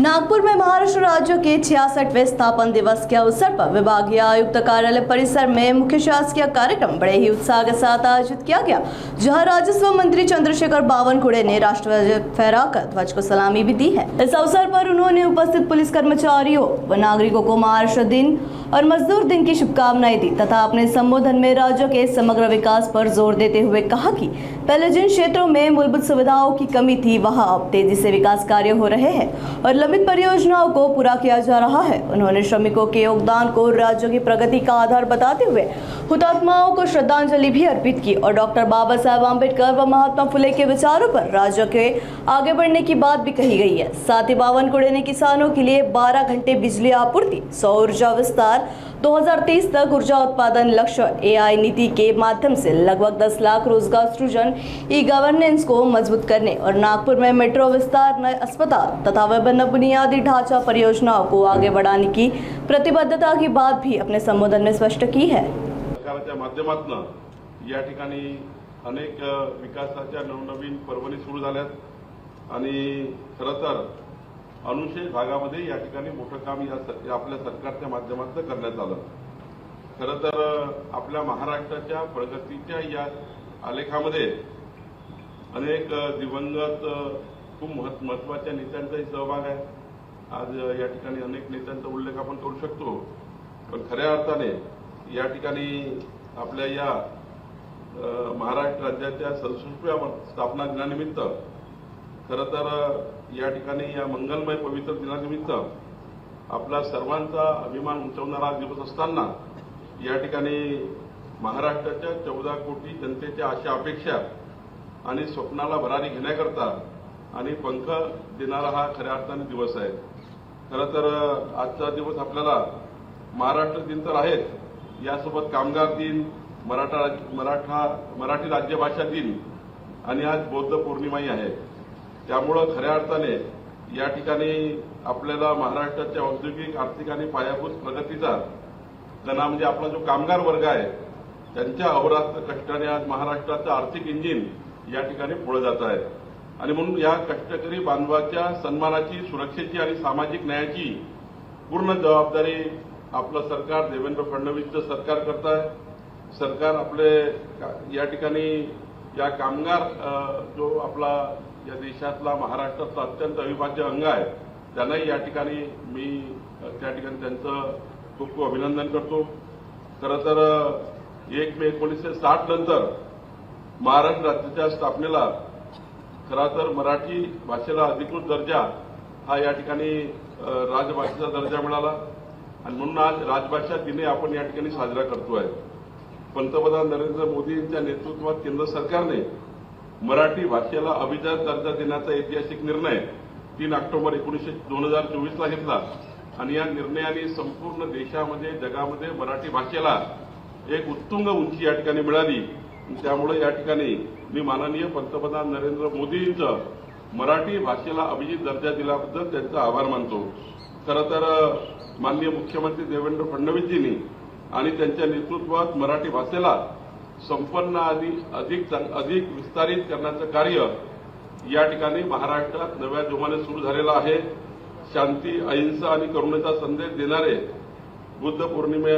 नागपुर में महाराष्ट्र राज्य के 66वें स्थापना दिवस के अवसर पर विभागीय आयुक्त कार्यालय परिसर में मुख्य शासकीय कार्यक्रम बड़े ही उत्साह के साथ आयोजित किया गया, जहां राजस्व मंत्री चंद्रशेखर बावनकुळे ने राष्ट्रध्वज फहराकर ध्वज को सलामी भी दी है। इस अवसर पर उन्होंने उपस्थित पुलिस कर्मचारियों व नागरिकों को महाराष्ट्र दिन और मजदूर दिन की शुभकामनाएं दी तथा अपने संबोधन में राज्य के समग्र विकास पर जोर देते हुए कहा कि पहले जिन क्षेत्रों में मूलभूत सुविधाओं की कमी थी वहां अब तेजी से विकास कार्य हो रहे हैं और लंबित परियोजनाओं को पूरा किया जा रहा है। उन्होंने श्रमिकों के योगदान को राज्य की प्रगति का आधार बताते हुए हुतात्माओं को श्रद्धांजलि भी अर्पित की और डॉक्टर बाबा साहेब आम्बेडकर व महात्मा फुले के विचारों पर राज्य के आगे बढ़ने की बात भी कही गई है। साथ ही बावनकुळे ने किसानों के लिए 12 घंटे बिजली आपूर्ति, सौर ऊर्जा विस्तार, 2030 तक ऊर्जा उत्पादन लक्ष्य, AI नीति के माध्यम से लगभग 10 लाख रोजगार सृजन, ई-गवर्नेंस को मजबूत करने और नागपुर में मेट्रो विस्तार, नए अस्पताल तथा विभिन्न बुनियादी ढांचा परियोजनाओं को आगे बढ़ाने की प्रतिबद्धता की बात भी अपने संबोधन में स्पष्ट की है। सरकारच्या माध्यमातून या ठिकाणी अनेक विकासाच्या नवनवीन पर्वणी सुरू झाल्यात आणि खरं तर अनुशेष भागामध्ये या ठिकाणी मोठं काम या आपल्या सरकारच्या माध्यमातून करण्यात आलं। खरं तर आपल्या महाराष्ट्राच्या प्रगतीच्या या आलेखामध्ये अनेक दिवंगत खूप महत्त्वाच्या नेत्यांचाही सहभाग आहे। आज या ठिकाणी अनेक नेत्यांचा उल्लेख आपण करू शकतो, पण खऱ्या अर्थाने या ठिकाणी आपल्या या महाराष्ट्र राज्याच्या 67व्या स्थापना दिनानिमित्त खरं तर या ठिकाणी या मंगलमय पवित्र दिनानिमित्त आपला सर्वांचा अभिमान उंचावणारा दिवस असताना या ठिकाणी महाराष्ट्राच्या 14 कोटी जनतेच्या आशा अपेक्षा आणि स्वप्नाला भरारी घेण्याकरता आणि पंख देणारा हा खऱ्या अर्थाने दिवस आहे। खरं तर आजचा दिवस आपल्याला महाराष्ट्र दिन तर आहेच, यासोबत कामगार दिन, मराठी राज्यभाषा दिन आणि आज बौद्ध पौर्णिमाही आहे। त्यामुळं खऱ्या अर्थाने या ठिकाणी आपल्याला महाराष्ट्राच्या औद्योगिक, आर्थिक आणि पायाभूत प्रगतीचा कणा म्हणजे आपला जो कामगार वर्ग आहे त्यांच्या अहोरात्र कष्टाने आज महाराष्ट्राचं आर्थिक इंजिन या ठिकाणी पुढे जात आहे आणि म्हणून या कष्टकरी बांधवाच्या सन्मानाची, सुरक्षेची आणि सामाजिक न्यायाची पूर्ण जबाबदारी आपलं सरकार, देवेंद्र फडणवीसचं सरकार करत आहे। सरकार आपले या ठिकाणी या कामगार जो आपला या देशातला महाराष्ट्रातला अत्यंत अविभाज्य अंग आहे त्यांनाही या ठिकाणी मी त्या ठिकाणी त्यांचं खूप खूप अभिनंदन करतो। खरं तर 1 मे 1960 नंतर महाराष्ट्र राज्याच्या स्थापनेला खरं तर मराठी भाषेला अधिकृत दर्जा हा या ठिकाणी राजभाषेचा दर्जा मिळाला आणि म्हणून आज राजभाषा दिने आपण या ठिकाणी साजरा करतोय। पंतप्रधान नरेंद्र मोदी यांच्या नेतृत्वात केंद्र सरकारने मराठी भाषेला अभिजात दर्जा देण्याचा ऐतिहासिक निर्णय 3 ऑक्टोबर 2024 ला घेतला आणि या निर्णयाने संपूर्ण देशामध्ये, जगामध्ये मराठी भाषेला एक उत्तुंग उंची या ठिकाणी मिळाली। त्यामुळे या ठिकाणी मी माननीय पंतप्रधान नरेंद्र मोदींचं मराठी भाषेला अभिजात दर्जा दिल्याबद्दल त्यांचा आभार मानतो। खरं तर माननीय मुख्यमंत्री देवेंद्र फडणवीसजींनी आणि त्यांच्या नेतृत्वात मराठी भाषेला संपन्न अधिक विस्तारित करण्याचं कार्य या ठिकाणी महाराष्ट्रात नव्या जोमाने सुरू झालेलं आहे। शांती, अहिंसा आणि करुणेचा संदेश देणारे बुद्ध पौर्णिमे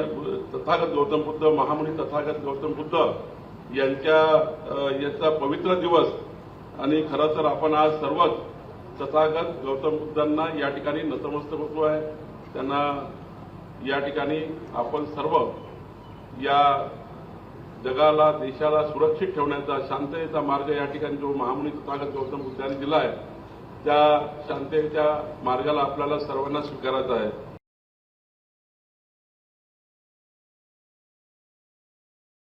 तथागत गौतम बुद्ध, महामुनी तथागत गौतम बुद्ध यांचा पवित्र दिवस आणि खरं तर आपण आज सर्वच तथागत गौतम बुद्धांना या ठिकाणी नतमस्तक होतो आहे। त्यांना या ठिकाणी आपण सर्व या जगाला, देशाला सुरक्षित ठेवण्याचा, शांततेचा मार्ग या ठिकाणी जो महामुनी तथागत गौतम बुद्धांनी दिला आहे त्या शांततेच्या मार्गाला आपल्याला सर्वांना स्वीकारायचा आहे।